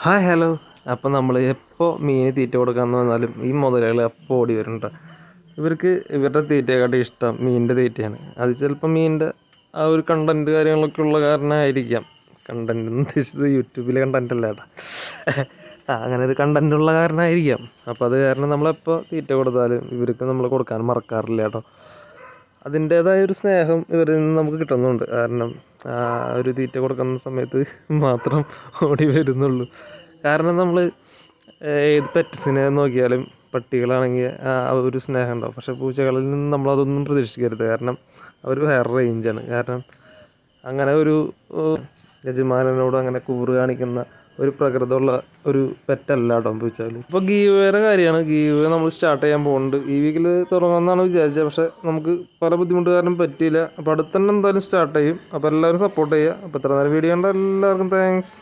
Hi hello. അപ്പം നമ്മൾ എപ്പോൾ മീന് തീറ്റ കൊടുക്കാമെന്ന് വന്നാലും ഈ മുതലുകൾ അപ്പോൾ ഓടി വരുന്നുണ്ട്. ഇവർക്ക് ഇവരുടെ തീറ്റയെക്കാട്ടി ഇഷ്ടം മീനിൻ്റെ തീറ്റയാണ്. അത് ചിലപ്പോൾ മീനിൻ്റെ ആ ഒരു കണ്ടൻറ്റ് കാര്യങ്ങളൊക്കെ ഉള്ള കാരണമായിരിക്കാം. കണ്ടൻറ്റ് എന്ന് ഉദ്ദേശിച്ചത് യൂട്യൂബിലെ കണ്ടൻറ്റ് അല്ല കേട്ടോ. അങ്ങനെ ഒരു കണ്ടൻറ്റ് ഉള്ള കാരണമായിരിക്കാം. അപ്പോൾ അത് കാരണം നമ്മളെപ്പോൾ തീറ്റ കൊടുത്താലും ഇവർക്ക് നമ്മൾ കൊടുക്കാൻ മറക്കാറില്ല കേട്ടോ. അതിൻ്റേതായ ഒരു സ്നേഹം ഇവരിൽ നിന്ന് നമുക്ക് കിട്ടുന്നുണ്ട്. കാരണം ഒരു തീറ്റ കൊടുക്കുന്ന സമയത്ത് മാത്രം ഓടി വരുന്നുള്ളൂ. കാരണം നമ്മൾ ഏത് പെറ്റ്സിനെ നോക്കിയാലും പട്ടികളാണെങ്കിൽ ആ ഒരു സ്നേഹം ഉണ്ടാവും. പക്ഷെ പൂച്ചകളിൽ നിന്ന് നമ്മളതൊന്നും പ്രതീക്ഷിക്കരുത്. കാരണം അവർ വേറെ റേഞ്ചാണ്. കാരണം അങ്ങനെ ഒരു യജമാനനോട് അങ്ങനെ കൂറ് കാണിക്കുന്ന ഒരു പ്രകൃതമുള്ള ഒരു പെറ്റല്ല കേട്ടോ പൂച്ചകൾ. ഇപ്പോൾ ഗീവേയുടെ കാര്യമാണ്. ഗീവ് നമ്മൾ സ്റ്റാർട്ട് ചെയ്യാൻ പോകുന്നുണ്ട്. ഈ വീക്കിൽ തുടങ്ങുമെന്നാണ് വിചാരിച്ചത്. പക്ഷേ നമുക്ക് പല ബുദ്ധിമുട്ട് കാരണം പറ്റിയില്ല. അപ്പോൾ അടുത്ത് തന്നെ എന്തായാലും സ്റ്റാർട്ട് ചെയ്യും. അപ്പോൾ എല്ലാവരും സപ്പോർട്ട് ചെയ്യുക. അപ്പോൾ ഇത്ര നേരം വീഡിയോ കണ്ട എല്ലാവർക്കും താങ്ക്സ്.